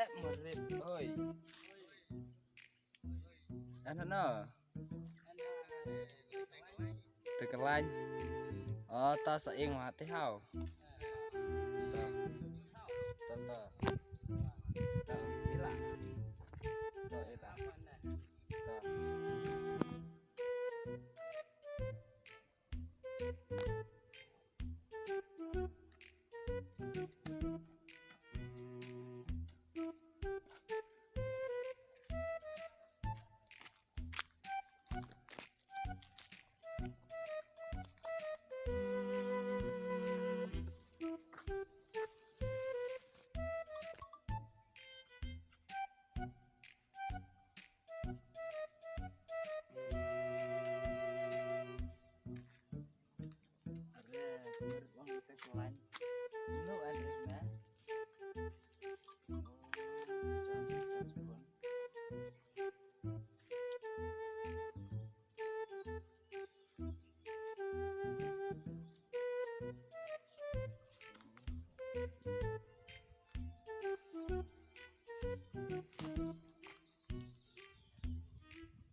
Murid, oi. Ano? Tekelan. Oh, ta saing mati hau. To. Ila. To ila.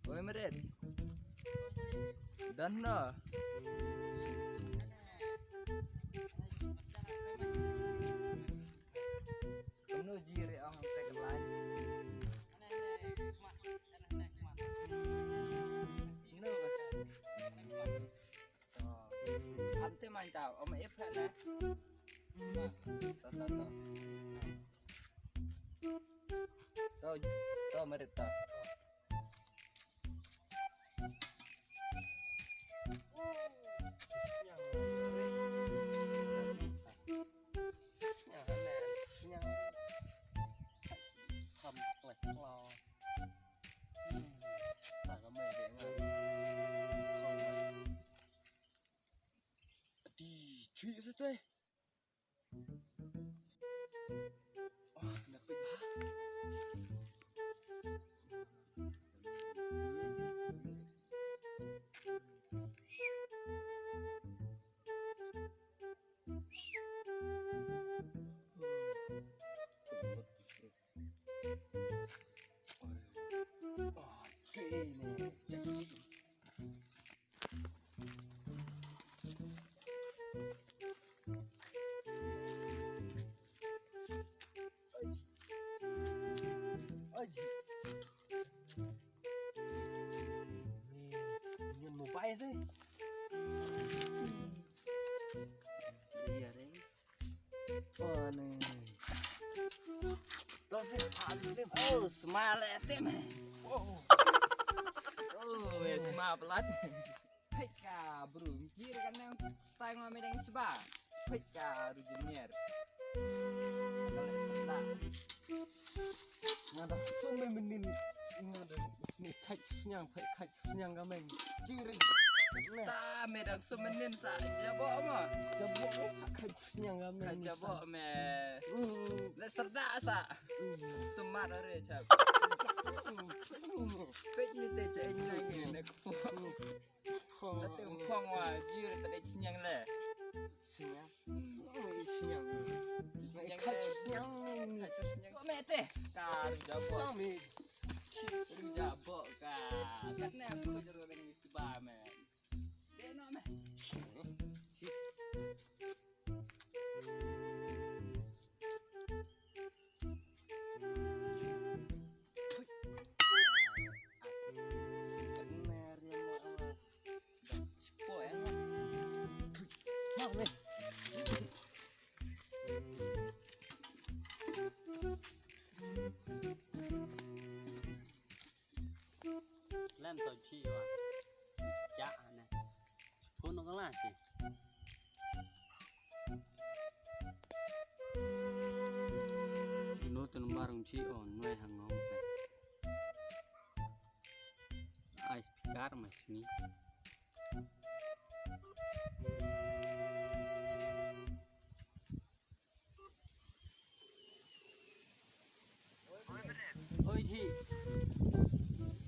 Oi Merit. Dan no. Kamu jiri ang tekelan. No. Ante mantap. Om Efrat na. To Merit ta. Cuy satu wah dapet bah Ini mobile sih. Iya deh. Oh nih. Tosik paling. Oh semale tim. Oh. Oh wes pelat. Peka berunjir kan yang setengah medang sebab. Peka rujunier. Kalau sebentar. Ngada some menin ngada ni kacnya gamen ciri ta medang sumenin saja bomo jabo kacnya gamen jabo me le serda sa sumat are chap pet mi te cha ni lagi ne ko te phong wa jiri te sinyang le sinyang sinyang kok mete kan jabo jabo kan katne aku jero dengan sebab men deno men Len to chi wa cha ne phun nó là gì nó tên barang chi on noi hang ngom ai speaker mas ni oi chi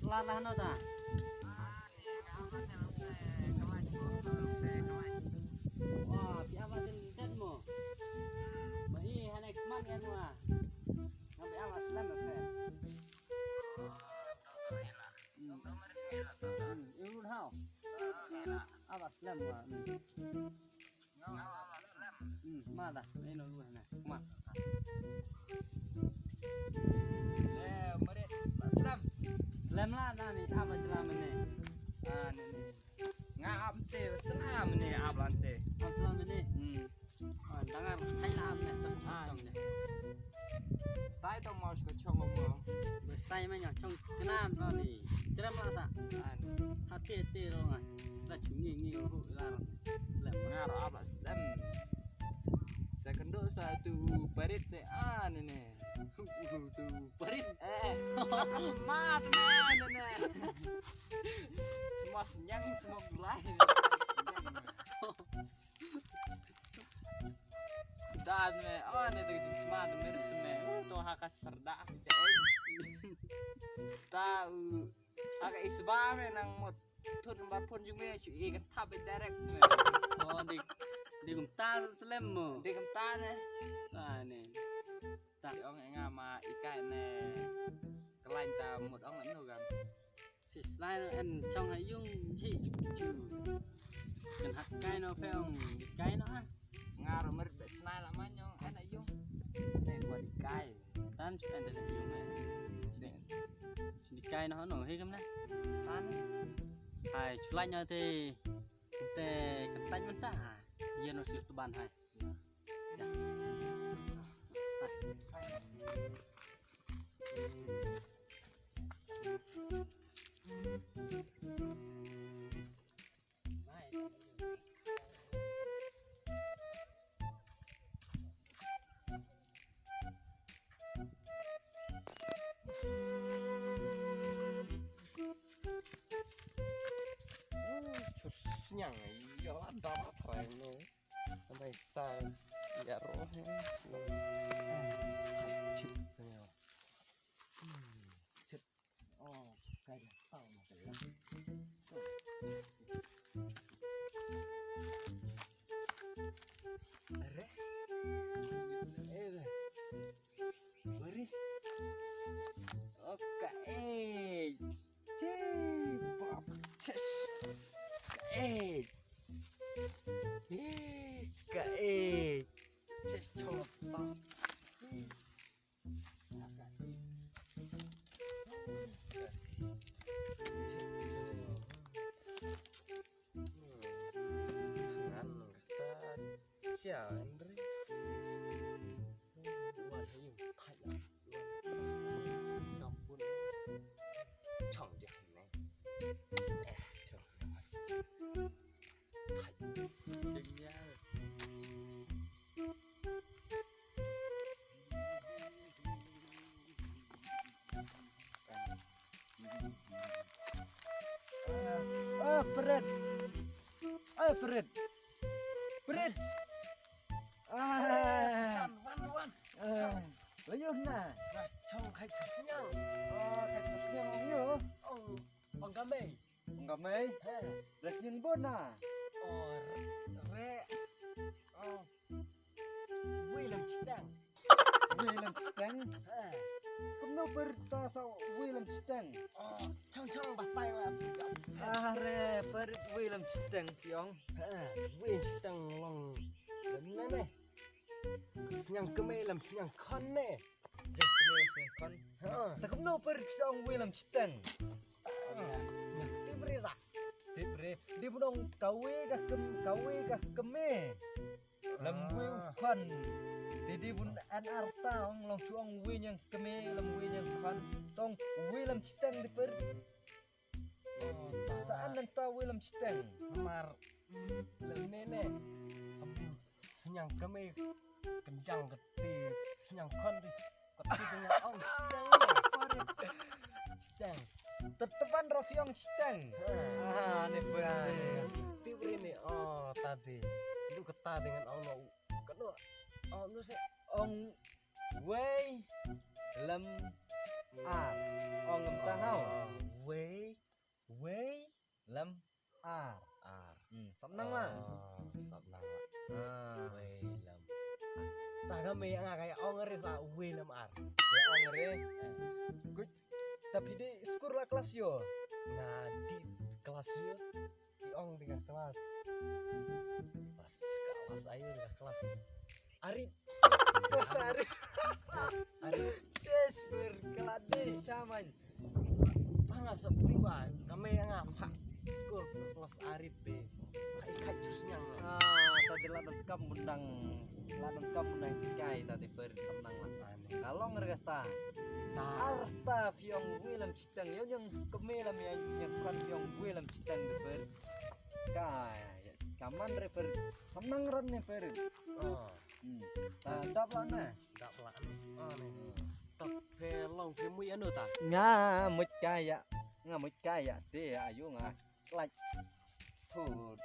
la la nó ta wah pihak batin dan mo mahi hanek man kan wah ngambil awas dah. Ini lu nah. Kuma. Mari Aslam. Selam lah nih apa celam ini. Nih. Ngap teh celam nih ablan teh. Apa celam ini? Tangan hai lam nih tuh. Nih. Stai tong mau ke chong mo. Bestai mah nyong kenan nih. Ceram lah sa. Hati-hati lo nggak. Lah cungi lah. Selam Ngaro abla Aslam. Saya kenduk satu parit teh nih. tuh parit. Apa semat nih. Semua senyang, semua gulai. Dan nih tuh semat mirip tuh hakas serdak ceng. Tahu agak isbame nang mot tur bapun juga cuy kan tapi direct. Oh di gumta selam mo. Di kemtane. Nih. Si ong ngama ikan kelain ta mut ong anu kan. Si slide en trong hayung chi chu. Kan hak kai no pe ong di kai no ah. Ngaruh mirip senai lamanya enak yung. Buat ikai. Tan chu en de yung di kai no no he kam na. Tan Hai chulai nya te te ketan menta. Ye no situ ban hai. Ya. senyang ya ada apa ini sampai ta ya roh chip senyang chip oh kayak tahu masalah beri oke cip ches ches coba Chandra buat hayung thaya kampun chong dia này chong thaya đừng nha Fred Fred Fred wan Ayun na. chong khai chasnya Kahit sa siyang iyo. ông gamay Ang gamay. Res yung bona. re William Chitang William Steng. Kung no perta sa William Steng. chong batay wa Re perit William Steng yung. William Chitang long nè senyang kemay lam senyang kon nè Kon. Takum no perit sa William Steng. tibri ra Tibre. Di mo nung kawe ka keme. Lamwe kon. Di bun an arta ang long chuang wi yang keme lamwe yang kon. Song William Steng di perit. Saan nanta William Steng? mar nè senyang kemay kencang gede senyang kon di keti dengan ong Chitang Tetepan Rafiong Steng. Ini benar. tibri nih tadi itu keta dengan Allah kedua lu sih Ong Wei Lem Ar. Ong Lem Tahau. Wei Lem Ar. Sabnang lah. Sabnang Wei Lem. taga may nga kaya ongere sa Wei Lem Ar Ya ong re. Good. Tapi di skor lah kelas yo. nah di kelas yuk di ong dengan kelas ayo dengan kelas Arit. Kelas Arif. Arit. Ces berkelade saman. Tanga sepi ba. Kami yang apa? Skor kelas Arit be. Ai kacusnya. Tadi ladon kam undang kai tadi bersenang lah. Kalau ngergata. Arta fiong wilam citang yang kemelam yang kan fiong wilam citang ber. Kai kaman reper senang ran ber. Dapat na. Dapat. Tak pelong kemui anu ta. Ngamut kaya te ayo like tuh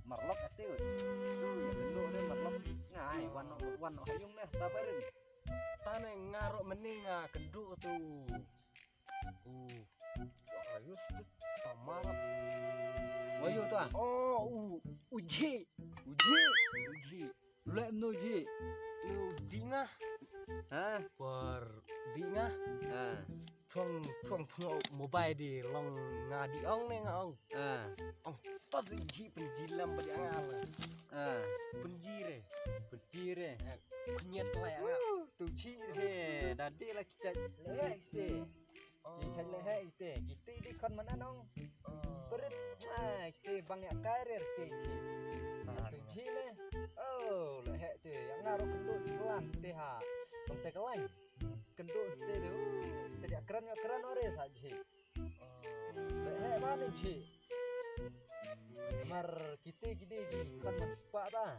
marlok ate ya kendo ne marlok ngai wan hayung neh taperin Tane ngarok meninga kenduk tu. Ayus tu tamarap. wayu tu Uji. lek nuji Nu dingah ha per dingah Chuang mobile di long ngadi ong ne ngong. Pas iji penjilam badi angal. Penjire. Kunyet lah yang tu chi he dadi la kita lek te ki cai lek te kita di kon mana nong perit kita banyak karir te chi tu chi ne lek te yang ngaruh kendut kelah te ha bang te kelai kendut te tu tidak keren ore saja lek mana chi mar kita gini di kon maspak ta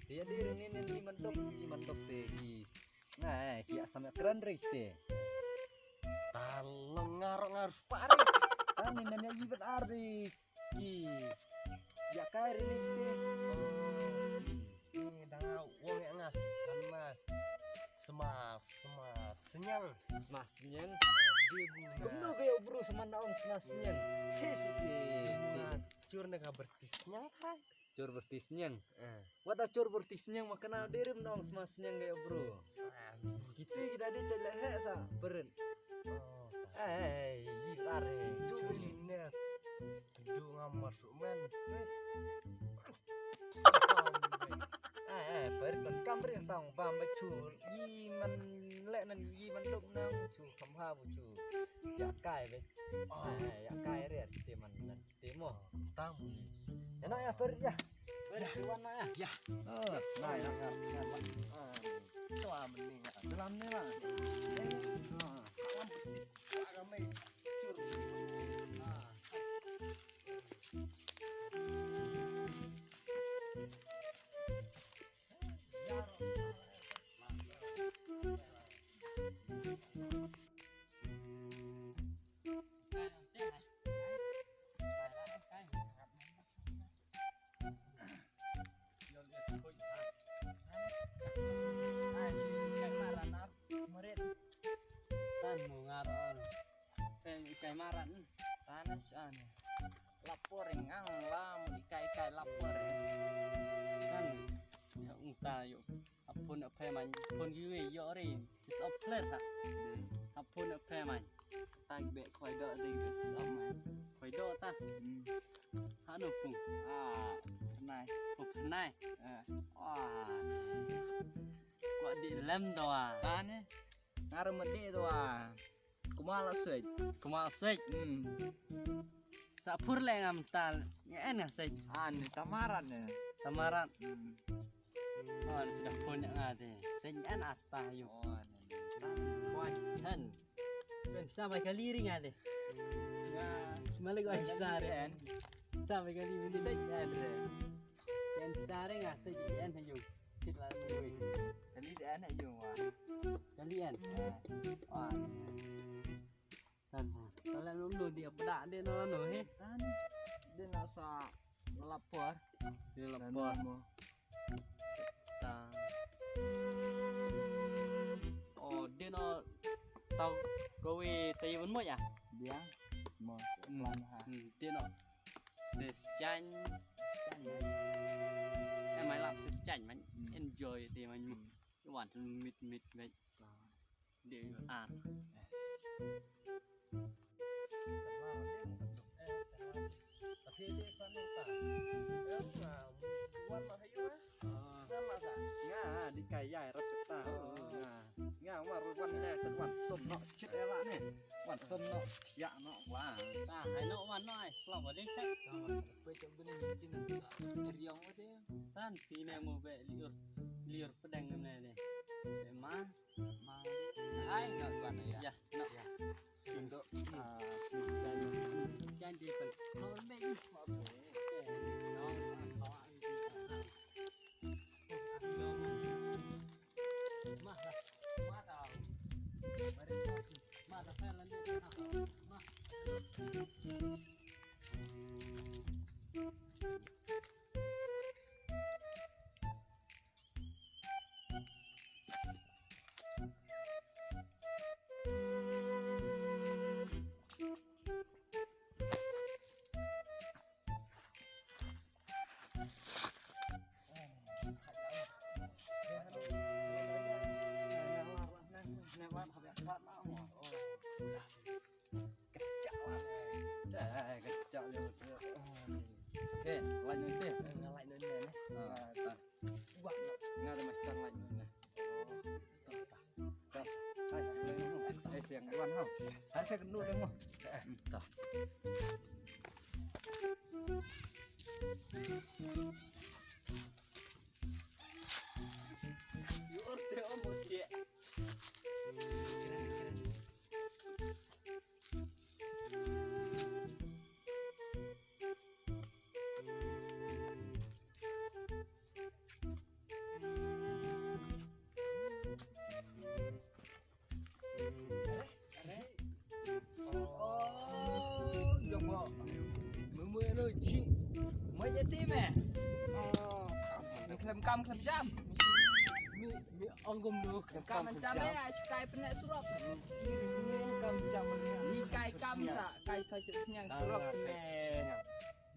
dia diri ini di mendok te ki asam keren te talong ngarok separi. Tani nanya jibat ari ki ya kair ini te Ini dah wong yang ngas karena semas senyang semasnya debu bener kayak bro semana om semasnya cis cur nega bertisnya kan cur bertisnya wadah cur bertisnya makana derem dong semasnya kayak bro kita di celek he sa beren yipare itu belinya itu masuk men beren kamar yang tang bam bacur yi man lek nan yi man dok nang chu kham ha bu chu ya kai be ya kai riat te man nan te mo tamu enak ya ber ya warna ya nah ya tua mending dalamnya lah ramai cur Ikai maran panas ane lapor ngang lam ikai lapor kan ya unta yo apun apa man pun giwe yo re sis of plate ha apun apa man tag be khoi do di bes om man khoi do ta hanu pung nai nai kwa di lem do tane ngaruh mede tu kumala switch sapur le ngam tal ngen ya sej tamaran ya tamaran sudah punya ngade sej an atta yo kuan sampai kali ring ade malah gua sare sampai kali ini sej andre dan sare nggak sej an hayu kita lalu kali an hayu kalian kalau lu dia pedak dia no he dia nasa ngelapor mo dia no tao kowe tay vấn ya dia mo dia no ses chanh em máy làm ses chanh mình enjoy thì mình các bạn mít vậy để ăn tapi dia sana tak warna hayu masa. Nga di kaya rat kita. Nga war wan le kan wan som no chit elak ni. Wan som no thiak no wah. Ta hai no wan noi lo wa ding tak Pe cok bening jin riong ode. tan si ne mo be liur pedang ne ne be ma Ai nak ban ya. ya no Untuk janji kan kalau me no Oke, lanjut deh. Ngalain ini nih. Buat nggak ada master lain ini. Siang wan hau. Saya kenal deh mo. Entah. Yur te omo tie Chi mới jadi tim klem kam klem jam mi anggum dulu klem kam macam ya kai penek surup Kam jam ni kai kam sa kai kai senyang surup me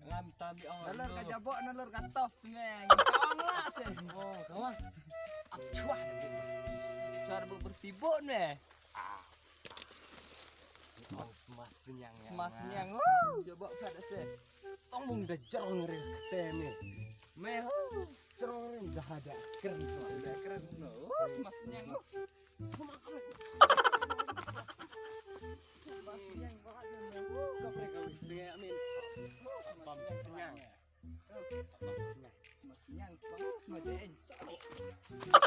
ngam tami nalur ka jabok nalur ka tof me kawang lah se oh kawan cuah cara bertibuk me semas senyang ya mas senyang coba pada se tong dah jarang ngeri ketemu me jarang dah ada keren dah keren no mas senyang semangat mas senyang banget kau mereka senyang amin pam senyang mas senyang semangat semua